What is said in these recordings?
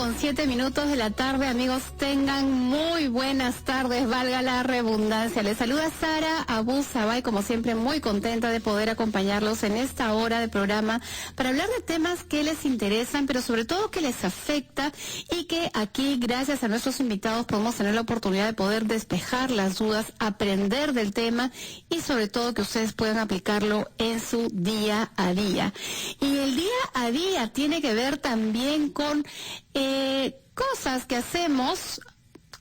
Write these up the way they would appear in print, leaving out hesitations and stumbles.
9:07 de la tarde, amigos, tengan muy buenas tardes, valga la redundancia. Les saluda Sara Abu Sabay, como siempre muy contenta de poder acompañarlos en esta hora de programa para hablar de temas que les interesan, pero sobre todo que les afecta y que aquí, gracias a nuestros invitados, podemos tener la oportunidad de poder despejar las dudas, aprender del tema y sobre todo que ustedes puedan aplicarlo en su día a día. Y el día a día tiene que ver también con cosas que hacemos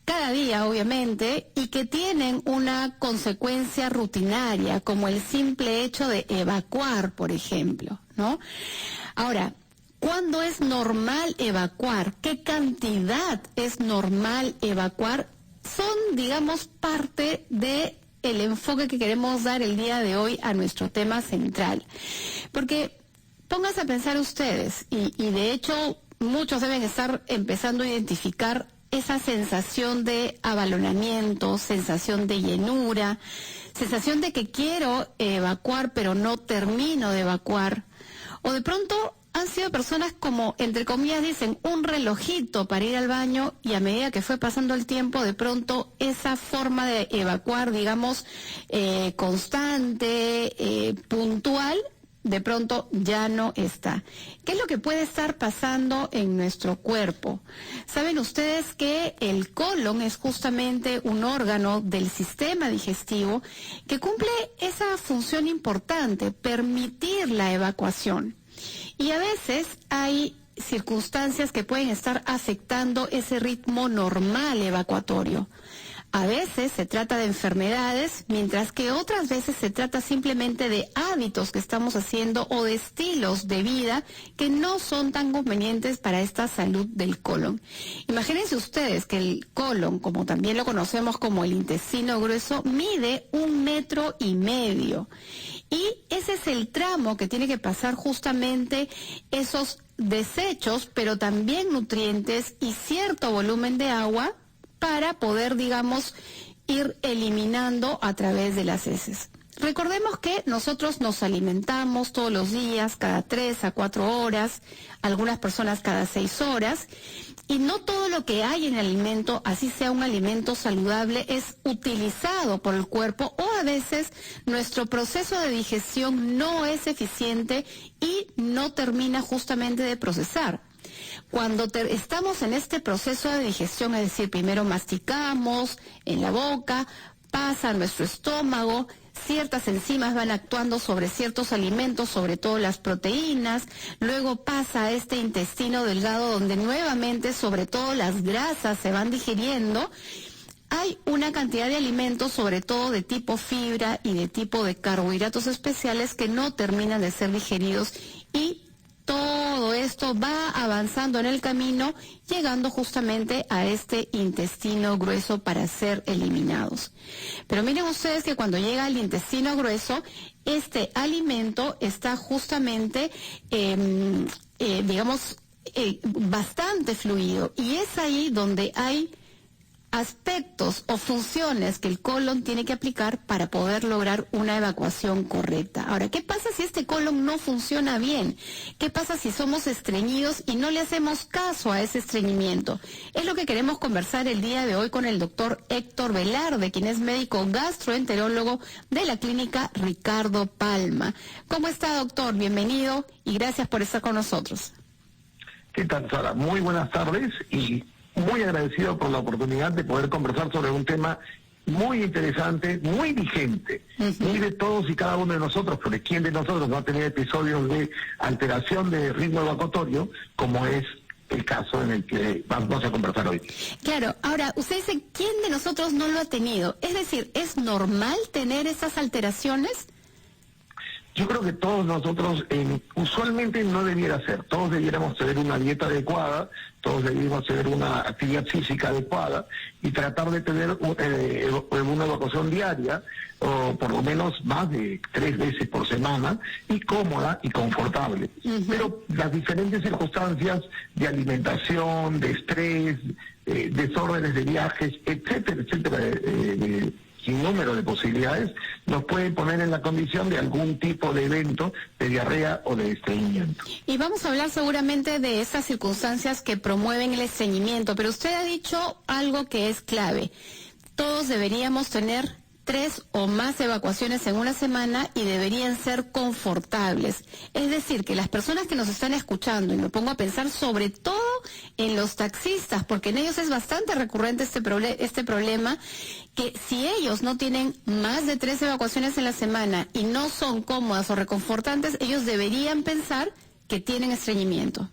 cada día, obviamente, y que tienen una consecuencia rutinaria, como el simple hecho de evacuar, por ejemplo, ¿no? Ahora, ¿cuándo es normal evacuar? ¿Qué cantidad es normal evacuar? Son, digamos, parte de el enfoque que queremos dar el día de hoy a nuestro tema central. Porque pónganse a pensar ustedes, y de hecho muchos deben estar empezando a identificar esa sensación de abalonamiento, sensación de llenura, sensación de que quiero evacuar pero no termino de evacuar. O de pronto han sido personas como, entre comillas, dicen, un relojito para ir al baño, y a medida que fue pasando el tiempo, de pronto esa forma de evacuar, digamos, constante, puntual, de pronto ya no está. ¿Qué es lo que puede estar pasando en nuestro cuerpo? Saben ustedes que el colon es justamente un órgano del sistema digestivo que cumple esa función importante, permitir la evacuación. Y a veces hay circunstancias que pueden estar afectando ese ritmo normal evacuatorio. A veces se trata de enfermedades, mientras que otras veces se trata simplemente de hábitos que estamos haciendo o de estilos de vida que no son tan convenientes para esta salud del colon. Imagínense ustedes que el colon, como también lo conocemos como el intestino grueso, mide 1,5 metros. Y ese es el tramo que tiene que pasar justamente esos desechos, pero también nutrientes y cierto volumen de agua para poder, digamos, ir eliminando a través de las heces. Recordemos que nosotros nos alimentamos todos los días, cada 3 a 4 horas, algunas personas cada 6 horas, y no todo lo que hay en el alimento, así sea un alimento saludable, es utilizado por el cuerpo, o a veces nuestro proceso de digestión no es eficiente y no termina justamente de procesar. Cuando estamos en este proceso de digestión, es decir, primero masticamos en la boca, pasa a nuestro estómago, ciertas enzimas van actuando sobre ciertos alimentos, sobre todo las proteínas, luego pasa a este intestino delgado donde nuevamente, sobre todo las grasas, se van digiriendo. Hay una cantidad de alimentos, sobre todo de tipo fibra y de tipo de carbohidratos especiales, que no terminan de ser digeridos, y todo esto va avanzando en el camino, llegando justamente a este intestino grueso para ser eliminados. Pero miren ustedes que cuando llega al intestino grueso, este alimento está justamente, bastante fluido, y es ahí donde hay aspectos o funciones que el colon tiene que aplicar para poder lograr una evacuación correcta. Ahora, ¿qué pasa si este colon no funciona bien? ¿Qué pasa si somos estreñidos y no le hacemos caso a ese estreñimiento? Es lo que queremos conversar el día de hoy con el doctor Héctor Velarde, quien es médico gastroenterólogo de la clínica Ricardo Palma. ¿Cómo está, doctor? Bienvenido y gracias por estar con nosotros. ¿Qué tal, Sara? Muy buenas tardes y muy agradecido por la oportunidad de poder conversar sobre un tema muy interesante, muy vigente, muy de todos y cada uno de nosotros, porque ¿quién de nosotros va a tener episodios de alteración de ritmo evacuatorio, como es el caso en el que vamos a conversar hoy? Claro, ahora, usted dice, ¿quién de nosotros no lo ha tenido? Es decir, ¿es normal tener esas alteraciones? Yo creo que todos nosotros, usualmente no debiera ser, todos debiéramos tener una dieta adecuada, todos deberíamos tener una actividad física adecuada y tratar de tener una evacuación diaria, o por lo menos más de 3 veces por semana, y cómoda y confortable. Pero las diferentes circunstancias de alimentación, de estrés, desórdenes de viajes, etcétera, etcétera, sin número de posibilidades, nos puede poner en la condición de algún tipo de evento de diarrea o de estreñimiento. Y vamos a hablar seguramente de esas circunstancias que promueven el estreñimiento, pero usted ha dicho algo que es clave. Todos deberíamos tener 3 o más evacuaciones en una semana y deberían ser confortables. Es decir, que las personas que nos están escuchando, y me pongo a pensar sobre todo en los taxistas, porque en ellos es bastante recurrente este problema, que si ellos no tienen más de 3 evacuaciones en la semana y no son cómodas o reconfortantes, ellos deberían pensar que tienen estreñimiento.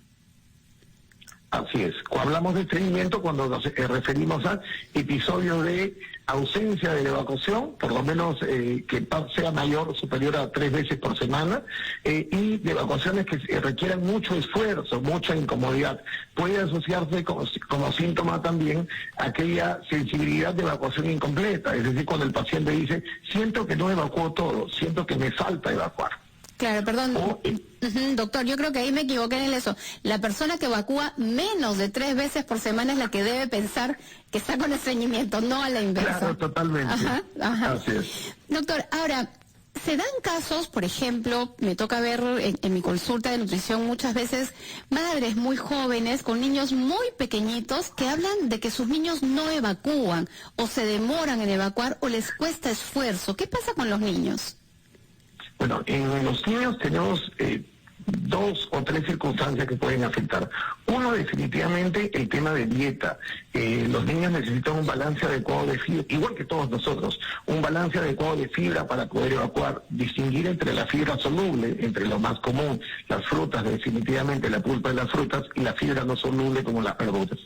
Así es. Cuando hablamos de estreñimiento, cuando nos referimos a episodios de ausencia de la evacuación, por lo menos que sea mayor o superior a 3 veces por semana, y de evacuaciones que requieran mucho esfuerzo, mucha incomodidad. Puede asociarse como síntoma también aquella sensibilidad de evacuación incompleta, es decir, cuando el paciente dice, siento que no evacuó todo, siento que me falta evacuar. Claro, perdón. Doctor, yo creo que ahí me equivoqué en eso. La persona que evacúa menos de 3 veces por semana es la que debe pensar que está con estreñimiento, no a la inversa. Claro, totalmente. Ajá. Así es. Doctor, ahora, se dan casos, por ejemplo, me toca ver en mi consulta de nutrición muchas veces madres muy jóvenes con niños muy pequeñitos que hablan de que sus niños no evacúan o se demoran en evacuar o les cuesta esfuerzo. ¿Qué pasa con los niños? Bueno, en los niños tenemos 2 o 3 circunstancias que pueden afectar. Uno, definitivamente, el tema de dieta. Los niños necesitan un balance adecuado de fibra, igual que todos nosotros, un balance adecuado de fibra para poder evacuar, distinguir entre la fibra soluble, entre lo más común, las frutas, definitivamente la pulpa de las frutas, y la fibra no soluble como las verduras.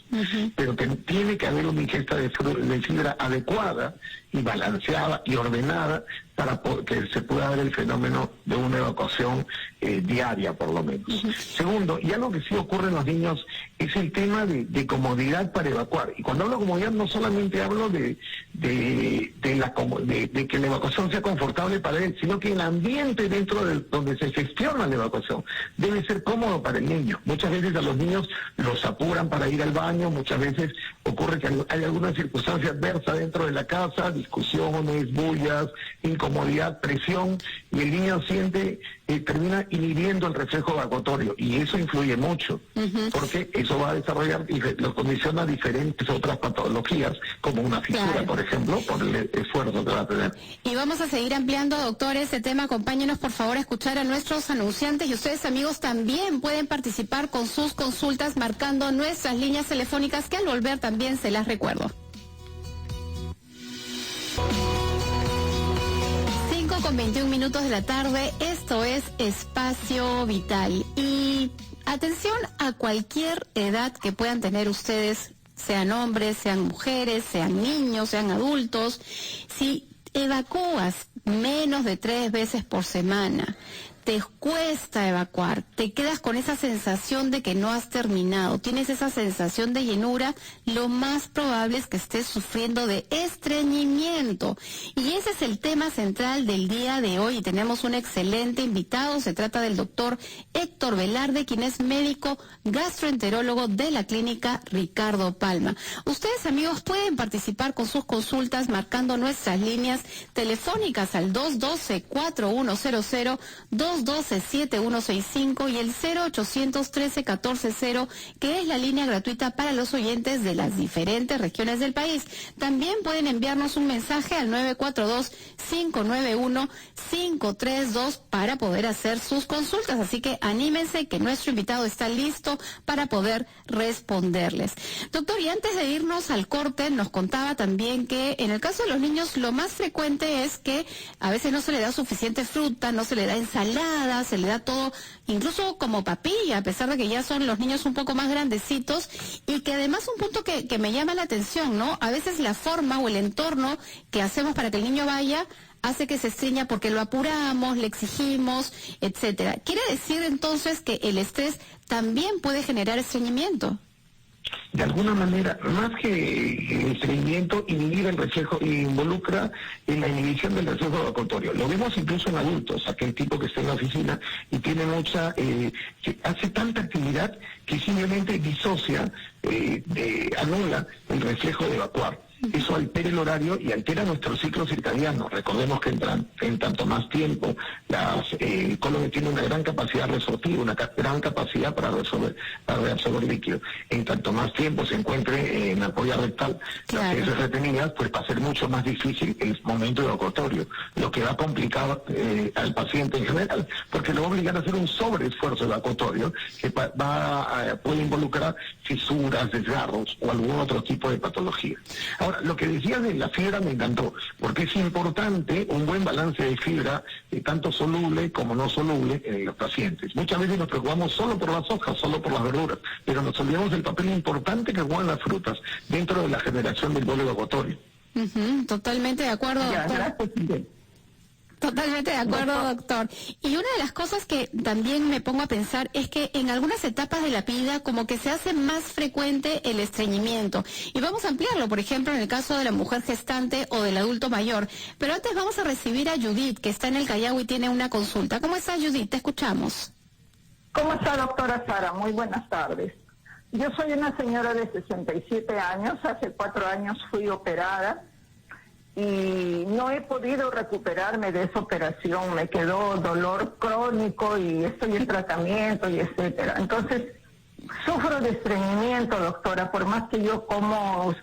Pero tiene que haber una ingesta de fibra adecuada y balanceada y ordenada para que se pueda ver el fenómeno de una evacuación diaria, por lo menos. Segundo, y algo que sí ocurre en los niños es el tema de comodidad para evacuar. Y cuando hablo de comodidad no solamente hablo de que la evacuación sea confortable para él, sino que el ambiente dentro de donde se gestiona la evacuación debe ser cómodo para el niño. Muchas veces a los niños los apuran para ir al baño, muchas veces ocurre que hay alguna circunstancia adversa dentro de la casa, discusiones, bullas, incomodidad, presión, y el niño termina inhibiendo el reflejo evacuatorio, y eso influye mucho, porque eso va a desarrollar y lo condiciona a diferentes otras patologías, como una fisura, por ejemplo, por el esfuerzo que va a tener. Y vamos a seguir ampliando, doctor, ese tema. Acompáñenos, por favor, a escuchar a nuestros anunciantes, y ustedes, amigos, también pueden participar con sus consultas marcando nuestras líneas telefónicas, que al volver también se las recuerdo. 5:21 de la tarde, esto es Espacio Vital. Y atención a cualquier edad que puedan tener ustedes, sean hombres, sean mujeres, sean niños, sean adultos. Si evacúas menos de 3 veces por semana, te cuesta evacuar, te quedas con esa sensación de que no has terminado, tienes esa sensación de llenura, lo más probable es que estés sufriendo de estreñimiento. Y ese es el tema central del día de hoy. Y tenemos un excelente invitado, se trata del doctor Héctor Velarde, quien es médico gastroenterólogo de la clínica Ricardo Palma. Ustedes, amigos, pueden participar con sus consultas marcando nuestras líneas telefónicas al 212-4100, 212-7165 y el 0813-140, que es la línea gratuita para los oyentes de las diferentes regiones del país. También pueden enviarnos un mensaje al 942-591-532 para poder hacer sus consultas. Así que anímense, que nuestro invitado está listo para poder responderles. Doctor, y antes de irnos al corte, nos contaba también que en el caso de los niños lo más frecuente es que a veces no se le da suficiente fruta, no se le da ensalada, se le da todo, incluso como papilla, a pesar de que ya son los niños un poco más grandecitos, y que además un punto que me llama la atención, ¿no? A veces la forma o el entorno que hacemos para que el niño vaya hace que se estreña porque lo apuramos, le exigimos, etcétera. ¿Quiere decir entonces que el estrés también puede generar estreñimiento? De alguna manera, más que el estreñimiento, inhibir el reflejo, involucra en la inhibición del reflejo evacuatorio. Lo vemos incluso en adultos, aquel tipo que está en la oficina y tiene que hace tanta actividad que simplemente disocia, anula el reflejo de evacuar. Eso altera el horario y altera nuestro ciclo circadiano. Recordemos que en tanto más tiempo, el colon tiene una gran capacidad resortiva, una gran capacidad para reabsorber líquido. En tanto más tiempo se encuentre en la polla rectal, las heces retenidas, pues va a ser mucho más difícil el momento evacuatorio, lo que va a complicar al paciente en general, porque lo va a obligar a hacer un sobreesfuerzo evacuatorio que puede involucrar fisuras, desgarros o algún otro tipo de patología. Ahora, lo que decías de la fibra me encantó, porque es importante un buen balance de fibra, tanto soluble como no soluble, en los pacientes. Muchas veces nos preocupamos solo por las hojas, solo por las verduras, pero nos olvidamos del papel importante que juegan las frutas dentro de la generación del bolo evacuatorio. Totalmente de acuerdo, doctor. Totalmente de acuerdo, doctor. Y una de las cosas que también me pongo a pensar es que en algunas etapas de la vida como que se hace más frecuente el estreñimiento. Y vamos a ampliarlo, por ejemplo, en el caso de la mujer gestante o del adulto mayor. Pero antes vamos a recibir a Judith, que está en el Callao y tiene una consulta. ¿Cómo está, Judith? Te escuchamos. ¿Cómo está, doctora Sara? Muy buenas tardes. Yo soy una señora de 67 años. Hace 4 años fui operada y no he podido recuperarme de esa operación. Me quedó dolor crónico y estoy en tratamiento y etcétera. Entonces, sufro de estreñimiento, doctora, por más que yo como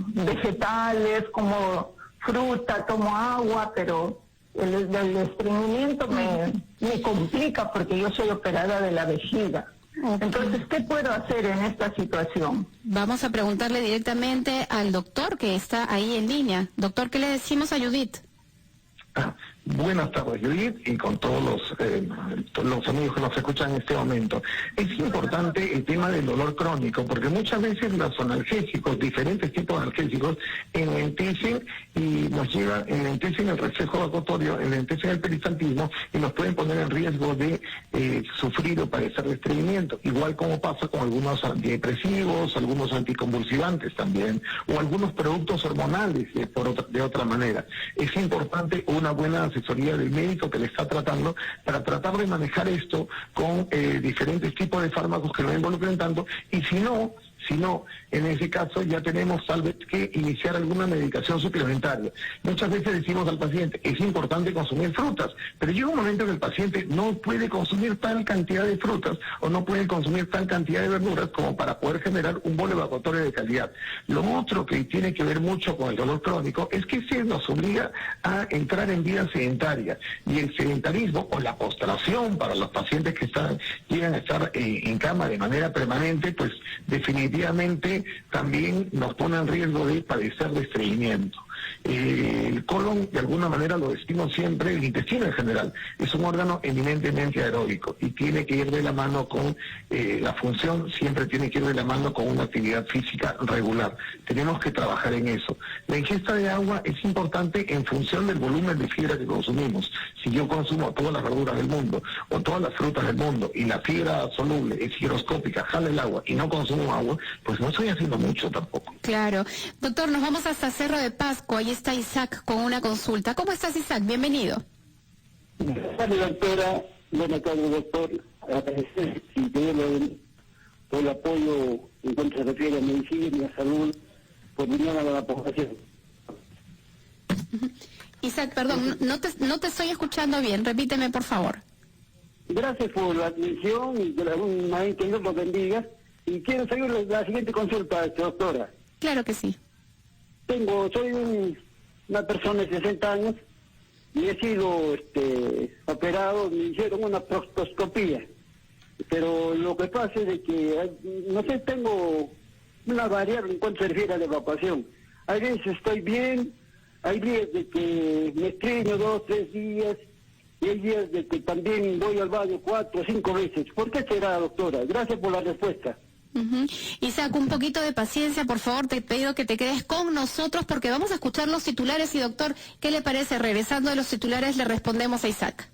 vegetales, como fruta, tomo agua, pero el estreñimiento me complica porque yo soy operada de la vejiga. Entonces, ¿qué puedo hacer en esta situación? Vamos a preguntarle directamente al doctor que está ahí en línea. Doctor, ¿qué le decimos a Judith? Buenas tardes, Judith, y con todos los amigos que nos escuchan en este momento. Es importante el tema del dolor crónico, porque muchas veces los analgésicos, diferentes tipos de analgésicos, enlentecen y enlentecen el reflejo evacuatorio, enlentecen el peristaltismo y nos pueden poner en riesgo de sufrir o padecer de estreñimiento, igual como pasa con algunos antidepresivos, algunos anticonvulsivantes también, o algunos productos hormonales de otra manera. Es importante una buena asesoría del médico que le está tratando para tratar de manejar esto con diferentes tipos de fármacos que no involucren tanto, y si no, en ese caso ya tenemos tal vez que iniciar alguna medicación suplementaria. Muchas veces decimos al paciente, es importante consumir frutas, pero llega un momento que el paciente no puede consumir tal cantidad de frutas o no puede consumir tal cantidad de verduras como para poder generar un bolo evacuatorio de calidad. Lo otro que tiene que ver mucho con el dolor crónico es que se nos obliga a entrar en vida sedentaria, y el sedentarismo o la postración para los pacientes que llegan a estar en cama de manera permanente, pues definitivamente también nos pone en riesgo de padecer de estreñimiento. El colon, de alguna manera lo decimos siempre, el intestino en general, es un órgano eminentemente aeróbico y tiene que ir de la mano con la función, siempre tiene que ir de la mano con una actividad física regular. Tenemos que trabajar en eso. La ingesta de agua es importante en función del volumen de fibra que consumimos. Si yo consumo todas las verduras del mundo o todas las frutas del mundo y la fibra soluble es higroscópica, jala el agua y no consumo agua, pues no estoy haciendo mucho tampoco. Claro. Doctor, nos vamos hasta Cerro de Pasco. Ahí está Isaac con una consulta. ¿Cómo estás, Isaac? Bienvenido. Buenas tardes, doctora. Buenas tardes, doctor. Agradecer por el apoyo en cuanto se refiere a medicina y a salud por unir a la población. Isaac, perdón, no te estoy escuchando bien. Repíteme, por favor. Gracias por la atención y que Dios los bendiga. Y quiero saber la siguiente consulta, doctora. Claro que sí. Soy una persona de 60 años y he sido operado, me hicieron una proctoscopía, pero lo que pasa es de que, no sé, tengo una variable en cuanto se refiere a la evacuación. Hay veces estoy bien, hay días de que me estreño 2, 3 días, y hay días de que también voy al baño 4 o 5 veces. ¿Por qué será, doctora? Gracias por la respuesta. Isaac, un poquito de paciencia, por favor, te pido que te quedes con nosotros porque vamos a escuchar los titulares y, doctor, ¿qué le parece? Regresando a los titulares le respondemos a Isaac.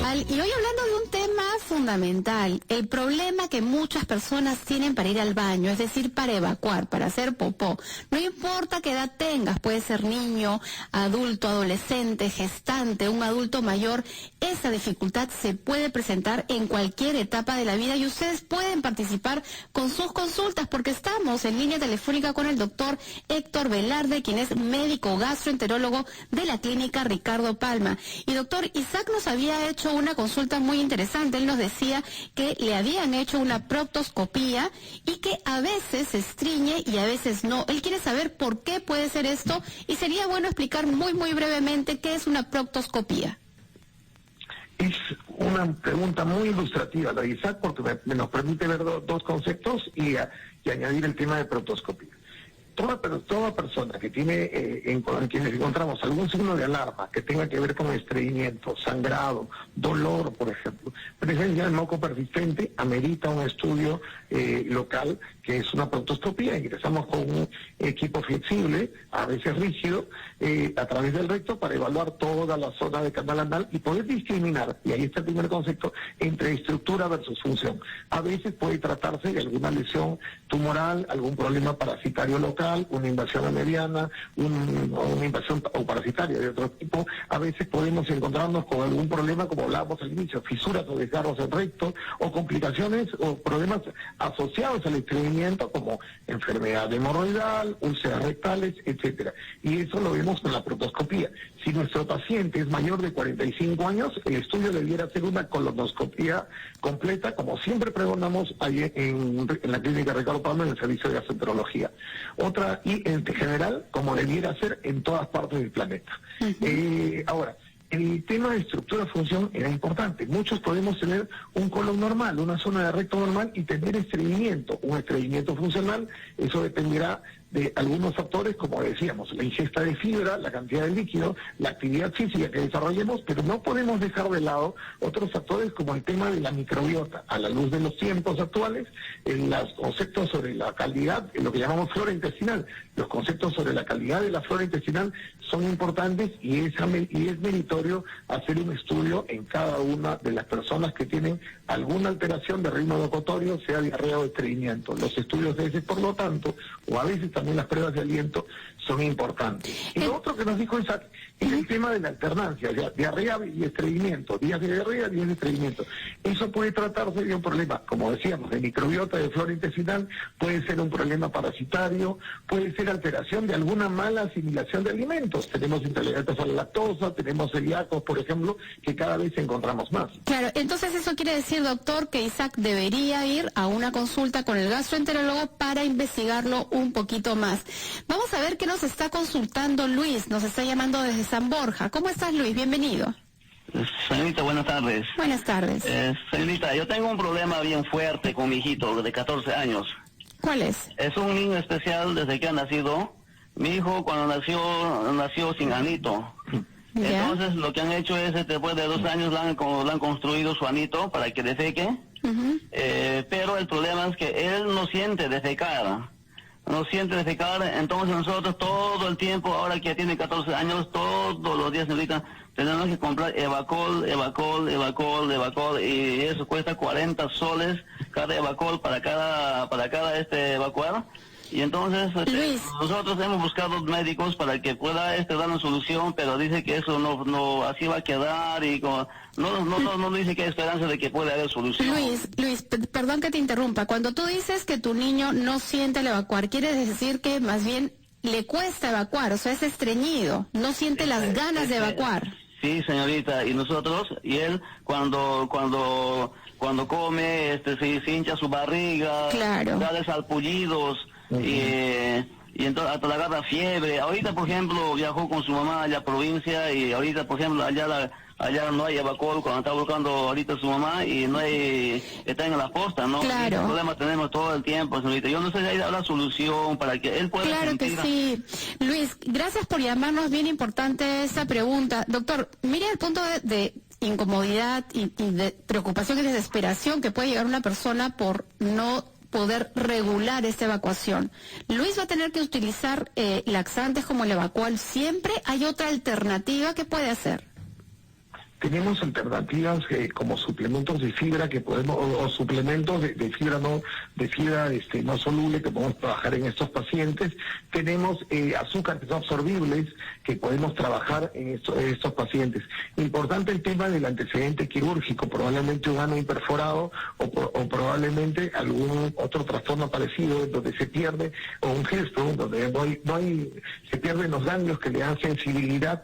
Al y hoy hablando de un tema fundamental, el problema que muchas personas tienen para ir al baño, es decir, para evacuar, para hacer popó. No importa qué edad tengas, puede ser niño, adulto, adolescente, gestante, un adulto mayor, esa dificultad se puede presentar en cualquier etapa de la vida y ustedes pueden participar con sus consultas porque estamos en línea telefónica con el doctor Héctor Velarde, quien es médico gastroenterólogo de la clínica Ricardo Palma. Y doctor, Isaac nos había hecho una consulta muy interesante. Él nos decía que le habían hecho una proctoscopía y que a veces se estriñe y a veces no. Él quiere saber por qué puede ser esto y sería bueno explicar muy brevemente qué es una proctoscopía. Es una pregunta muy ilustrativa la de Isaac porque nos permite ver dos conceptos y añadir el tema de proctoscopía. Toda persona que tiene, en quienes encontramos algún signo de alarma que tenga que ver con estreñimiento, sangrado, dolor, por ejemplo, presencia de moco persistente, amerita un estudio local que es una proctoscopía. Ingresamos con un equipo flexible, a veces rígido, a través del recto para evaluar toda la zona de canal anal y poder discriminar, y ahí está el primer concepto, entre estructura versus función. A veces puede tratarse de alguna lesión tumoral, algún problema parasitario local, una invasión amebiana, una invasión o parasitaria de otro tipo. A veces podemos encontrarnos con algún problema, como hablábamos al inicio, fisuras o desgarros del recto, o complicaciones o problemas asociados al estreñimiento, como enfermedad hemorroidal, úlceras rectales, etcétera. Y eso lo vemos con la proctoscopía. Si nuestro paciente es mayor de 45 años, el estudio debiera ser una colonoscopía completa, como siempre pregonamos ahí en la clínica Ricardo Palma, en el servicio de gastroenterología. Otra, y en general, como debiera ser en todas partes del planeta. Ahora, el tema de estructura-función era importante. Muchos podemos tener un colon normal, una zona de recto normal y tener estreñimiento, un estreñimiento funcional. Eso dependerá de algunos factores, como decíamos, la ingesta de fibra, la cantidad de líquido, la actividad física que desarrollemos, pero no podemos dejar de lado otros factores como el tema de la microbiota. A la luz de los tiempos actuales, los conceptos sobre la calidad, lo que llamamos flora intestinal, los conceptos sobre la calidad de la flora intestinal son importantes y es meritorio hacer un estudio en cada una de las personas que tienen alguna alteración de ritmo locotorio, sea diarrea o estreñimiento. Los estudios de ese, por lo tanto, o a veces también las pruebas de aliento son importantes. Y lo otro que nos dijo Isaac es el tema de la alternancia, diarrea y estreñimiento, días de diarrea, días de estreñimiento. Eso puede tratarse de un problema, como decíamos, de microbiota, de flora intestinal, puede ser un problema parasitario, puede ser alteración de alguna mala asimilación de alimentos. Tenemos intolerantes a la lactosa, tenemos celíacos, por ejemplo, que cada vez encontramos más. Claro, entonces eso quiere decir, doctor, que Isaac debería ir a una consulta con el gastroenterólogo para investigarlo un poquito más. Vamos a ver qué nos está consultando Luis, nos está llamando desde San Borja. ¿Cómo estás, Luis? Bienvenido. Señorita, buenas tardes. Buenas tardes. Señorita, yo tengo un problema bien fuerte con mi hijito de 14 años. ¿Cuál es? Es un niño especial desde que ha nacido. Mi hijo cuando nació sin anito. ¿Ya? Entonces lo que han hecho es, después de 2 años le han construido su anito para que defeque. Pero el problema es que él no siente defecar. Entonces nosotros todo el tiempo, ahora que tiene 14 años, todos los días, señorita, tenemos que comprar Evacol, y eso cuesta 40 soles cada Evacol para cada evacuar. Y entonces nosotros hemos buscado médicos para que pueda dar una solución, pero dice que eso no así va a quedar y no dice que hay esperanza de que pueda haber solución. Luis, perdón que te interrumpa. Cuando tú dices que tu niño no siente el evacuar, ¿quiere decir que más bien le cuesta evacuar? O sea, es estreñido, no siente las ganas de evacuar. Sí, señorita, y él cuando come, se hincha su barriga, claro, da salpullidos. Y entonces hasta le agarra fiebre. Ahorita, por ejemplo, viajó con su mamá allá a provincia y ahorita, por ejemplo, allá no hay Evacol cuando está buscando ahorita su mamá y no hay, está en la posta, ¿no? Claro. Ese problema tenemos todo el tiempo, señorita. Yo no sé si hay una solución para que él pueda Claro sentir... que sí. Luis, gracias por llamarnos, bien importante esa pregunta. Doctor, mire el punto de incomodidad y de preocupación y desesperación que puede llegar una persona por no poder regular esta evacuación. Luis va a tener que utilizar laxantes como el Evacual. ¿Siempre hay otra alternativa que puede hacer? tenemos alternativas como suplementos de fibra que podemos, o suplementos de fibra no soluble que podemos trabajar en estos pacientes. Tenemos azúcares absorbibles que podemos trabajar en estos pacientes. Importante el tema del antecedente quirúrgico, probablemente un ano imperforado o probablemente algún otro trastorno parecido donde se pierde, o un gesto donde se pierden los ganglios que le dan sensibilidad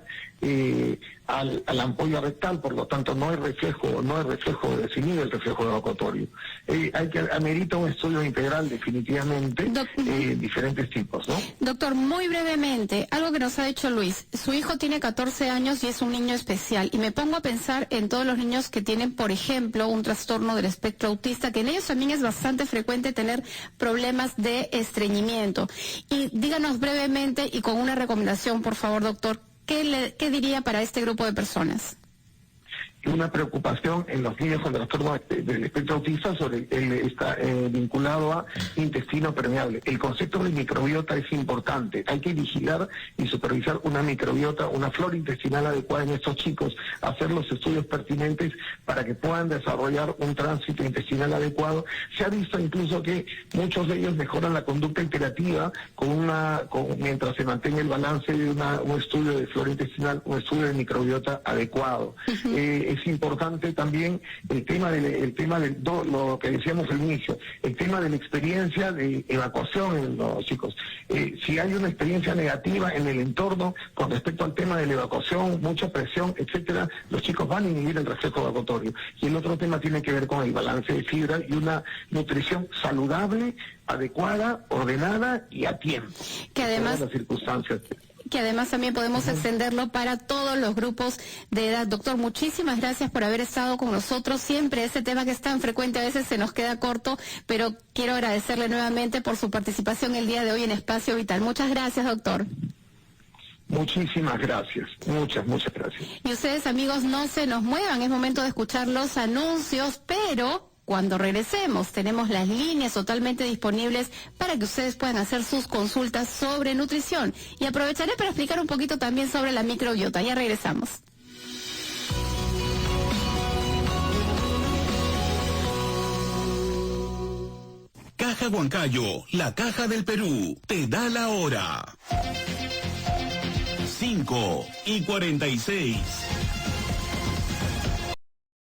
a la ampolla rectal, por lo tanto no hay reflejo definido el reflejo evacuatorio. Amerita un estudio integral definitivamente, diferentes tipos, ¿no? Doctor, muy brevemente, algo que nos ha dicho Luis, su hijo tiene 14 años y es un niño especial, y me pongo a pensar en todos los niños que tienen, por ejemplo, un trastorno del espectro autista, que en ellos también es bastante frecuente tener problemas de estreñimiento. Y díganos brevemente y con una recomendación, por favor, doctor, ¿qué diría para este grupo de personas? Una preocupación en los niños con trastorno del espectro autista está vinculado a intestino permeable. El concepto de microbiota es importante. Hay que vigilar y supervisar una microbiota, una flora intestinal adecuada en estos chicos, hacer los estudios pertinentes para que puedan desarrollar un tránsito intestinal adecuado. Se ha visto incluso que muchos de ellos mejoran la conducta iterativa mientras se mantenga el balance de un estudio de flora intestinal, un estudio de microbiota adecuado. Es importante también el tema de lo que decíamos al inicio, el tema de la experiencia de evacuación en los chicos. Si hay una experiencia negativa en el entorno con respecto al tema de la evacuación, mucha presión, etcétera, los chicos van a inhibir el reflejo evacuatorio. Y el otro tema tiene que ver con el balance de fibra y una nutrición saludable, adecuada, ordenada y a tiempo. Que además, las circunstancias. Que además también podemos extenderlo para todos los grupos de edad. Doctor, muchísimas gracias por haber estado con nosotros. Siempre ese tema que es tan frecuente a veces se nos queda corto, pero quiero agradecerle nuevamente por su participación el día de hoy en Espacio Vital. Muchas gracias, doctor. Muchísimas gracias, muchas gracias. Y ustedes, amigos, no se nos muevan, es momento de escuchar los anuncios, pero cuando regresemos tenemos las líneas totalmente disponibles para que ustedes puedan hacer sus consultas sobre nutrición. Y aprovecharé para explicar un poquito también sobre la microbiota. Ya regresamos. Caja Huancayo, la caja del Perú, te da la hora. 5:46.